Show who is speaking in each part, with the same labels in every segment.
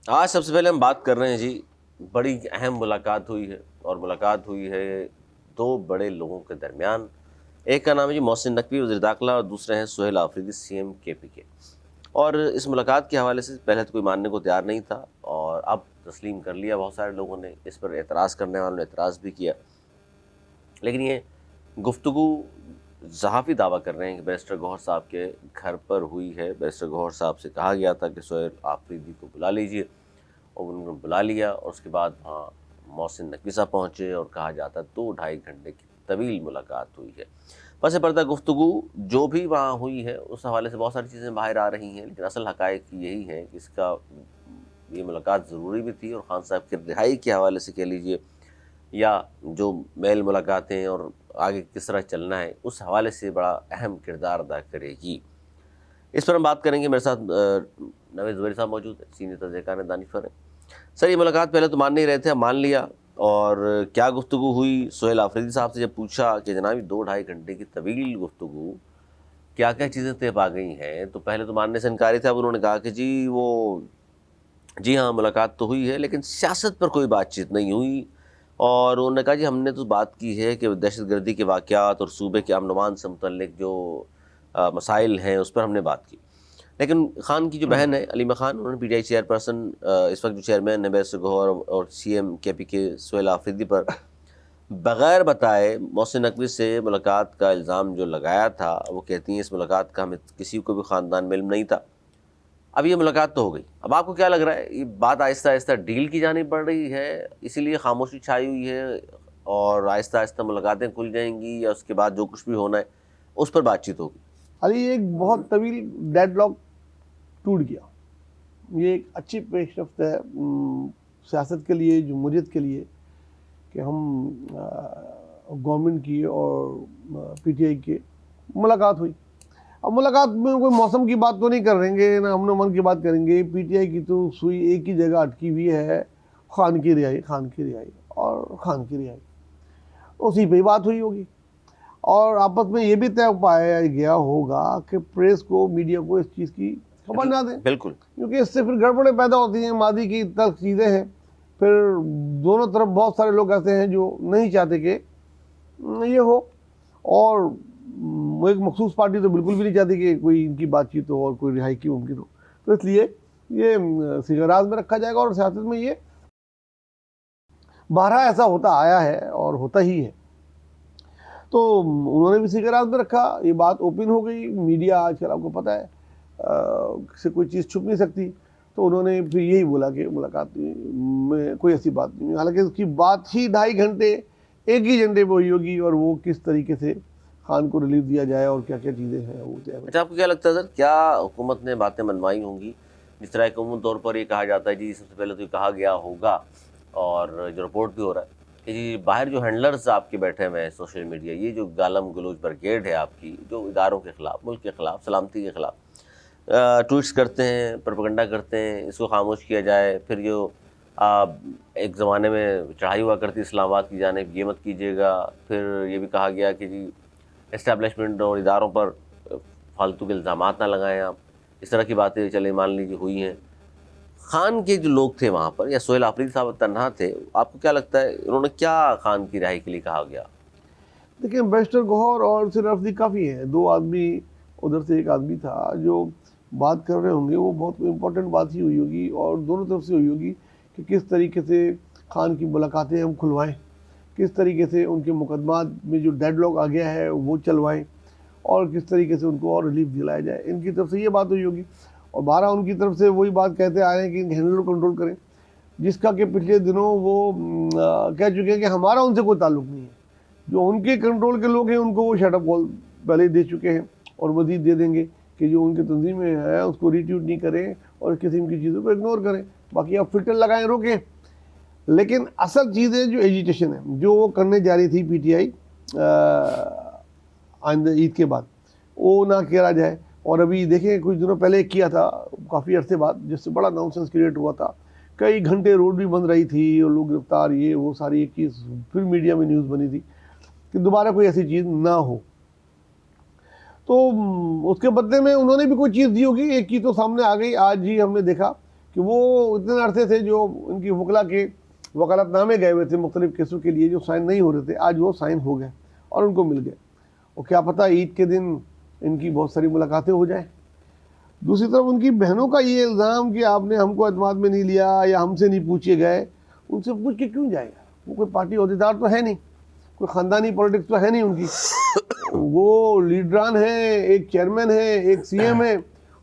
Speaker 1: آج سب سے پہلے ہم بات کر رہے ہیں جی، بڑی اہم ملاقات ہوئی ہے، اور ملاقات ہوئی ہے دو بڑے لوگوں کے درمیان۔ ایک کا نام ہے جی محسن نقوی وزیر داخلہ، اور دوسرے ہیں سہیل آفریدی سی ایم کے پی کے۔ اور اس ملاقات کے حوالے سے پہلے تو کوئی ماننے کو تیار نہیں تھا، اور اب تسلیم کر لیا بہت سارے لوگوں نے، اس پر اعتراض کرنے والوں نے اعتراض بھی کیا۔ لیکن یہ گفتگو صحافی دعویٰ کر رہے ہیں کہ بیرسٹر گوہر صاحب کے گھر پر ہوئی ہے۔ بیرسٹر گوہر صاحب سے کہا گیا تھا کہ سہیل آفریدی کو بلا لیجیے، اور انہوں نے بلا لیا، اور اس کے بعد وہاں محسن نقوی صاحب پہنچے، اور کہا جاتا ہے 2-2.5 گھنٹے کی طویل ملاقات ہوئی ہے۔ پس پردہ گفتگو جو بھی وہاں ہوئی ہے اس حوالے سے بہت ساری چیزیں باہر آ رہی ہیں، لیکن اصل حقائق یہی ہے کہ اس کا یہ ملاقات ضروری بھی تھی، اور خان صاحب کی رہائی کے حوالے سے کہہ لیجیے، یا جو میل ملاقاتیں اور آگے کس طرح چلنا ہے اس حوالے سے بڑا اہم کردار ادا کرے گی۔ اس پر ہم بات کریں گے۔ میرے ساتھ نوید زبیری صاحب موجود ہیں، سینئر تجزیہ کار دانشور ہیں۔ سر، یہ ملاقات پہلے تو مان نہیں رہے تھے، اب مان لیا، اور کیا گفتگو ہوئی؟ سہیل آفریدی صاحب سے جب پوچھا کہ جناب 2-2.5 گھنٹے کی طویل گفتگو، کیا کیا چیزیں طے پا گئی ہیں، تو پہلے تو ماننے سے انکاری تھا۔ اب انہوں نے کہا کہ جی ہاں ملاقات تو ہوئی ہے، لیکن سیاست پر کوئی بات چیت نہیں ہوئی۔ اور انہوں نے کہا جی ہم نے تو بات کی ہے کہ دہشت گردی کے واقعات اور صوبے کے امن و امان سے متعلق جو مسائل ہیں اس پر ہم نے بات کی۔ لیکن خان کی جو بہن ہے علیمہ خان، انہوں نے P T I chairperson, اس وقت جو چیئرمین ہے بیرسٹر گوہر اور سی ایم کے پی کے سہیل آفریدی پر بغیر بتائے محسن نقوی سے ملاقات کا الزام جو لگایا تھا، وہ کہتی ہیں اس ملاقات کا ہمیں کسی کو بھی خاندان میں علم نہیں تھا۔ اب یہ ملاقات تو ہو گئی، اب آپ کو کیا لگ رہا ہے یہ بات آہستہ آہستہ ڈیل کی جانب بڑھ رہی ہے، اسی لیے خاموشی چھائی ہوئی ہے، اور آہستہ آہستہ ملاقاتیں کھل جائیں گی، یا اس کے بعد جو کچھ بھی ہونا ہے اس پر بات چیت ہوگی؟
Speaker 2: علی، ایک بہت طویل ڈیڈ لاک ٹوٹ گیا۔ یہ ایک اچھی پیش رفت ہے سیاست کے لیے، جمہوریت کے لیے، کہ ہم گورنمنٹ کی اور پی ٹی آئی کی ملاقات ہوئی۔ اب ملاقات میں کوئی موسم کی بات تو نہیں کر رہیں گے، نہ امن و امان کی بات کریں گے۔ پی ٹی آئی کی تو سوئی ایک ہی جگہ اٹکی ہوئی ہے، خان کی رہائی، خان کی رہائی اور خان کی رہائی، اسی پہ ہی بات ہوئی ہوگی۔ اور آپس میں یہ بھی طے پایا گیا ہوگا کہ پریس کو، میڈیا کو اس چیز کی خبر نہ دیں،
Speaker 1: بالکل،
Speaker 2: کیونکہ اس سے پھر گڑبڑیں پیدا ہوتی ہیں، ماضی کی تلخ چیزیں ہیں۔ پھر دونوں طرف بہت سارے لوگ ایسے ہیں جو نہیں چاہتے کہ یہ ہو، اور ایک مخصوص پارٹی تو بالکل بھی نہیں چاہتی کہ کوئی ان کی بات چیت ہو اور کوئی رہائی کی ممکن ہو۔ تو اس لیے یہ صیغہ راز میں رکھا جائے گا، اور سیاست میں یہ بارہا ایسا ہوتا آیا ہے اور ہوتا ہی ہے۔ تو انہوں نے بھی صیغہ راز میں رکھا، یہ بات اوپن ہو گئی۔ میڈیا آج کل آپ کو پتہ ہے سے کوئی چیز چھپ نہیں سکتی، تو انہوں نے پھر یہی بولا کہ ملاقات میں کوئی ایسی بات نہیں، حالانکہ اس کی بات ہی 2.5 گھنٹے ایک ہی ایجنڈے پہ ہوئی ہوگی، اور وہ کس طریقے سے خان کو ریلیف دیا جائے اور کیا کیا چیزیں ہیں وہ طے ہوئی۔
Speaker 1: اچھا، آپ کو کیا لگتا ہے سر، کیا حکومت نے باتیں منوائی ہوں گی؟ جس طرح کہ عمومی طور پر یہ کہا جاتا ہے جی، سب سے پہلے تو یہ کہا گیا ہوگا، اور جو رپورٹ بھی ہو رہا ہے کہ جی باہر جو ہینڈلرز آپ کے بیٹھے ہوئے ہیں سوشل میڈیا، یہ جو گالم گلوچ بریگیڈ ہے آپ کی، جو اداروں کے خلاف، ملک کے خلاف، سلامتی کے خلاف ٹویٹس کرتے ہیں، پروپیگنڈا کرتے ہیں، اس کو خاموش کیا جائے۔ پھر جو ایک زمانے میں چڑھائی ہوا کرتی اسلام آباد کی جانب، یہ مت کیجیے گا۔ پھر یہ بھی کہا گیا کہ جی اسٹیبلشمنٹ اور اداروں پر فالتو کے الزامات نہ لگائیں آپ، اس طرح کی باتیں چلے مان لیجیے ہوئی ہیں۔ خان کے جو لوگ تھے وہاں پر، یا سہیل آفریدی صاحب تنہا تھے، آپ کو کیا لگتا ہے انہوں نے کیا خان کی رہائی کے لیے کہا گیا؟
Speaker 2: دیکھیں، بیرسٹر گوہر اور سہیل آفریدی کافی ہیں، 2 آدمی، ادھر سے ایک آدمی تھا جو بات کر رہے ہوں گے، وہ بہت امپورٹنٹ بات ہی ہوئی ہوگی، اور دونوں طرف سے ہوئی ہوگی کہ کس طریقے سے خان کی ملاقاتیں ہم کھلوائیں، کس طریقے سے ان کے مقدمات میں جو ڈیڈ لاک آ گیا ہے وہ چلوائیں، اور کس طریقے سے ان کو اور ریلیف دلایا جائے۔ ان کی طرف سے یہ بات ہوئی ہوگی، اور 12 ان کی طرف سے وہی بات کہتے آ رہے ہیں کہ ان ہینڈل کو کنٹرول کریں، جس کا کہ پچھلے دنوں وہ کہہ چکے ہیں کہ ہمارا ان سے کوئی تعلق نہیں ہے۔ جو ان کے کنٹرول کے لوگ ہیں ان کو وہ شٹ اپ کال پہلے ہی دے چکے ہیں، اور مزید دے دیں گے کہ جو ان کی تنظیمیں ہیں اس کو ریٹویٹ نہیں کریں اور اس قسم کی چیزوں کو اگنور کریں، باقی آپ فلٹر لگائیں، روکیں۔ لیکن اصل چیزیں جو ایجیٹیشن ہے جو وہ کرنے جا رہی تھی پی ٹی آئی آئندہ عید کے بعد، وہ نہ کیا جائے۔ اور ابھی دیکھیں کچھ دنوں پہلے کیا تھا، کافی عرصے بعد، جس سے بڑا نانسنس کریٹ ہوا تھا، کئی گھنٹے روڈ بھی بند رہی تھی اور لوگ گرفتار، یہ وہ ساری ایک چیز پھر میڈیا میں نیوز بنی تھی کہ دوبارہ کوئی ایسی چیز نہ ہو۔ تو اس کے بدلے میں انہوں نے بھی کوئی چیز دی ہوگی، ایک چیز تو سامنے آ گئی، آج ہی ہم نے دیکھا کہ وہ اتنے عرصے سے جو ان کی وکلا کے وکالت نامے گئے ہوئے تھے مختلف کیسوں کے لیے جو سائن نہیں ہو رہے تھے، آج وہ سائن ہو گئے اور ان کو مل گئے، اور کیا پتہ عید کے دن ان کی بہت ساری ملاقاتیں ہو جائیں۔ دوسری طرف ان کی بہنوں کا یہ الزام کہ آپ نے ہم کو اعتماد میں نہیں لیا یا ہم سے نہیں پوچھے گئے، ان سے پوچھ کے کیوں جائے گا؟ وہ کوئی پارٹی عہدیدار تو ہے نہیں، کوئی خاندانی پولیٹکس تو ہے نہیں ان کی، وہ لیڈران ہیں، ایک چیئرمین ہیں، ایک سی ایم ہے،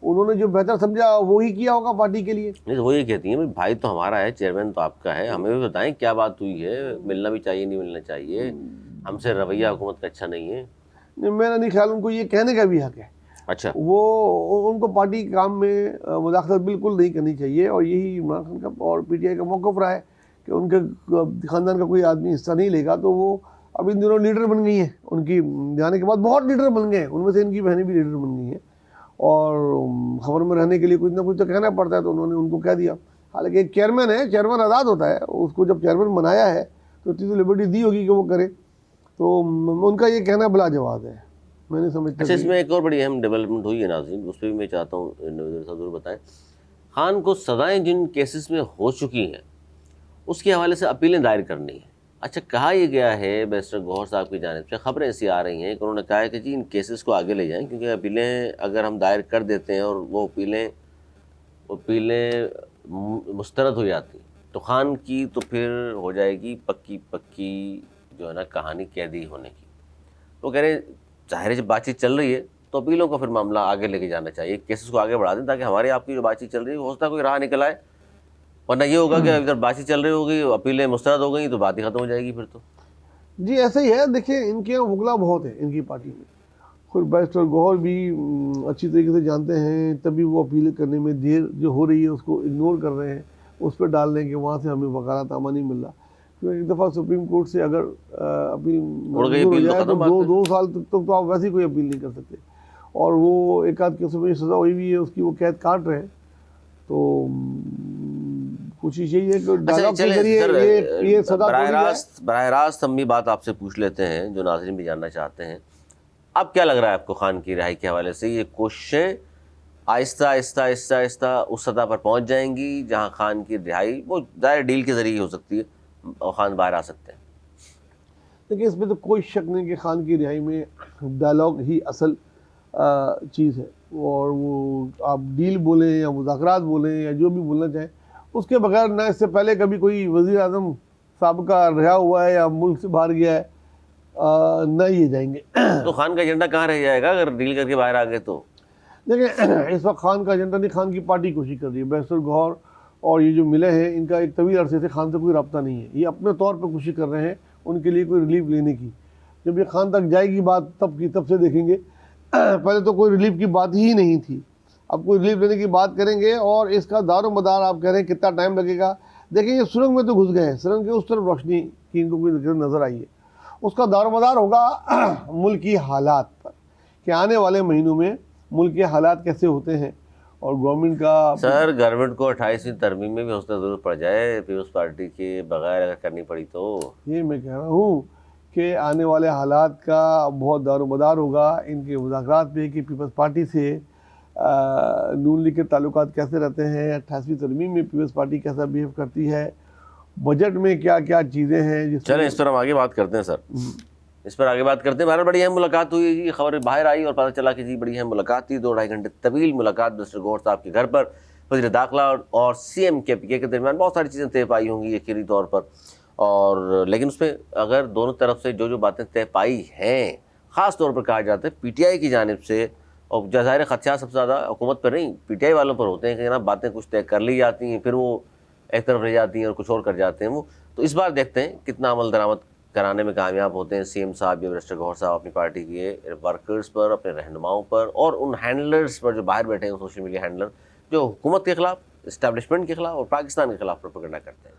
Speaker 2: انہوں نے جو بہتر سمجھا وہی کیا ہوگا پارٹی کے لیے۔
Speaker 1: نہیں وہ یہ کہتی ہیں بھائی تو ہمارا ہے، چیئرمین تو آپ کا ہے، ہمیں بھی بتائیں کیا بات ہوئی ہے، ملنا بھی چاہیے نہیں ملنا چاہیے، ہم سے رویہ حکومت کا اچھا نہیں ہے۔
Speaker 2: میرا نہیں خیال ان کو یہ کہنے کا بھی حق ہے،
Speaker 1: اچھا
Speaker 2: وہ ان کو پارٹی کے کام میں مداخلت بالکل نہیں کرنی چاہیے، اور یہی عمران خان کا اور پی ٹی آئی کا موقف رہا ہے کہ ان کے خاندان کا کوئی آدمی حصہ نہیں لے گا، تو وہ اب ان دنوں لیڈر بن گئی ہیں، ان کی جانے کے بعد بہت لیڈر بن گئے ہیں، ان میں سے ان کی بہنیں بھی لیڈر بن گئی ہیں، اور خبر میں رہنے کے لیے کچھ نہ کچھ تو کہنا پڑتا ہے، تو انہوں نے ان کو کہہ دیا۔ حالانکہ ایک چیئرمین ہے، چیئرمین آزاد ہوتا ہے، اس کو جب چیئرمین بنایا ہے تو اتنی تو لبرٹی دی ہوگی کہ وہ کرے، تو ان کا یہ کہنا بلا جواز ہے، میں نہیں سمجھتا۔
Speaker 1: اچھا، اس میں ایک اور بڑی اہم ڈیولپمنٹ ہوئی ہے ناظرین، اس پہ بھی میں چاہتا ہوں ضرور بتائیں۔ خان کو سزائیں جن کیسز میں ہو چکی ہیں اس کے حوالے سے اپیلیں دائر کرنی ہیں۔ اچھا، کہا یہ گیا ہے بیرسٹر گوہر صاحب کی جانب سے، خبریں ایسی آ رہی ہیں کہ انہوں نے کہا ہے کہ جی ان کیسز کو آگے لے جائیں، کیونکہ اپیلیں اگر ہم دائر کر دیتے ہیں اور وہ اپیلیں مسترد ہو جاتی تو خان کی تو پھر ہو جائے گی پکی جو ہے نا کہانی قیدی ہونے کی۔ وہ کہہ رہے ہیں ظاہر ہے جب بات چیت چل رہی ہے تو اپیلوں کا پھر معاملہ آگے لے کے جانا چاہیے، کیسز کو آگے بڑھا دیں تاکہ ہماری آپ کی جو بات چیت چل رہی ہے ہو سکتا ہے کوئی راہ نکل آئے، ورنہ یہ ہوگا کہ اگر بات چیت چل رہی ہوگی اپیلیں مسترد ہو گئیں تو بات ہی ختم ہو جائے گی پھر تو۔
Speaker 2: جی ایسا ہی ہے، دیکھیں ان کے وکلا بہت ہیں ان کی پارٹی میں، خود بیرسٹر گوہر بھی اچھی طریقے سے جانتے ہیں، تبھی وہ اپیل کرنے میں دیر جو ہو رہی ہے اس کو اگنور کر رہے ہیں، اس پہ ڈال دیں کہ وہاں سے ہمیں وکالت نامہ نہیں مل رہا، کیونکہ ایک دفعہ سپریم کورٹ سے اگر اپیل منظور ہو جائے تو 2 سال تک تو آپ ویسے کوئی اپیل نہیں کر سکتے، اور وہ ایک آدھ کیسوں میں سزا ہوئی بھی ہے، اس کی وہ قید کاٹ رہے ہیں، تو کوشش یہی ہے کہ ڈائلاگ کے ذریعے یہ سزا
Speaker 1: براہ راست ہم بھی بات آپ سے پوچھ لیتے ہیں جو ناظرین بھی جاننا چاہتے ہیں۔ اب کیا لگ رہا ہے آپ کو خان کی رہائی کے حوالے سے؟ یہ کوششیں آہستہ آہستہ اس سطح پر پہنچ جائیں گی جہاں خان کی رہائی وہ ظاہر ڈیل کے ذریعے ہی ہو سکتی ہے اور خان باہر آ سکتے ہیں؟
Speaker 2: لیکن اس میں تو کوئی شک نہیں کہ خان کی رہائی میں ڈائلاگ ہی اصل چیز ہے، اور وہ آپ ڈیل بولیں یا مذاکرات بولیں یا جو بھی بولنا چاہیں، اس کے بغیر نہ اس سے پہلے کبھی کوئی وزیر اعظم سابقہ رہا ہوا ہے یا ملک سے باہر گیا ہے، نہ یہ جائیں گے۔
Speaker 1: تو خان کا ایجنڈا کہاں رہ جائے گا اگر ڈیل کر کے باہر آ گئے تو؟
Speaker 2: دیکھیں اس وقت خان کا ایجنڈا نہیں، خان کی پارٹی کوشش کر رہی ہے، بیرسٹر گوہر اور یہ جو ملے ہیں ان کا ایک طویل عرصے سے خان سے کوئی رابطہ نہیں ہے، یہ اپنے طور پہ کوشش کر رہے ہیں ان کے لیے کوئی ریلیف لینے کی، جب یہ خان تک جائے گی بات تب سے دیکھیں گے، پہلے تو کوئی ریلیف کی بات ہی نہیں تھی، اب کوئی ریلیف لینے کی بات کریں گے، اور اس کا دار و مدار آپ کہہ رہے ہیں کتنا ٹائم لگے گا؟ دیکھیں یہ سرنگ میں تو گھس گئے ہیں، سرنگ کے اس طرف روشنی کی ان کو کوئی نظر آئی ہے، اس کا دار و مدار ہوگا ملکی حالات پر کہ آنے والے مہینوں میں ملک کے حالات کیسے ہوتے ہیں، اور گورنمنٹ کا
Speaker 1: سر گورنمنٹ کو 28ویں ترمیم میں بھی حوصلہ ضرورت پڑ جائے پیپلز پارٹی کے بغیر اگر کرنی پڑی تو۔
Speaker 2: یہ میں کہہ رہا ہوں کہ آنے والے حالات کا بہت دار و مدار ہوگا ان کے مذاکرات پہ کہ پیپلز پارٹی سے نون لیگ کے تعلقات کیسے رہتے ہیں، 28ویں ترمیم میں پیپلز پارٹی کیسا بیہیو کرتی ہے، بجٹ میں کیا کیا چیزیں ہیں جس
Speaker 1: چلیں اس پر ہم آگے بات کرتے ہیں سر، اس پر آگے بات کرتے ہیں۔ بہرحال بڑی اہم ملاقات ہوئی جی، خبر باہر آئی اور پتہ چلا کہ جی بڑی اہم ملاقات تھی، 2-2.5 گھنٹے طویل ملاقات بیرسٹر گوہر صاحب کے گھر پر وزیر داخلہ اور سی ایم کے پی کے درمیان بہت ساری چیزیں طے پائی ہوں گی یقینی طور پر، اور لیکن اس میں اگر دونوں طرف سے جو باتیں طے پائی ہیں، خاص طور پر کہا جاتا ہے پی ٹی آئی کی جانب سے، اور ظاہر خدشات سب سے زیادہ حکومت پر نہیں پی ٹی آئی والوں پر ہوتے ہیں کہ جناب باتیں کچھ طے کر لی جاتی ہیں پھر وہ ایک طرف رہ جاتی ہیں اور کچھ اور کر جاتے ہیں وہ، تو اس بار دیکھتے ہیں کتنا عمل درآمد کرانے میں کامیاب ہوتے ہیں سی ایم صاحب یا بیرسٹر گوہر صاحب اپنی پارٹی کے ورکرز پر، اپنے رہنماؤں پر اور ان ہینڈلرز پر جو باہر بیٹھے ہیں سوشل میڈیا ہینڈلر جو حکومت کے خلاف، اسٹیبلشمنٹ کے خلاف اور پاکستان کے خلاف پروپیگنڈا کرتے ہیں۔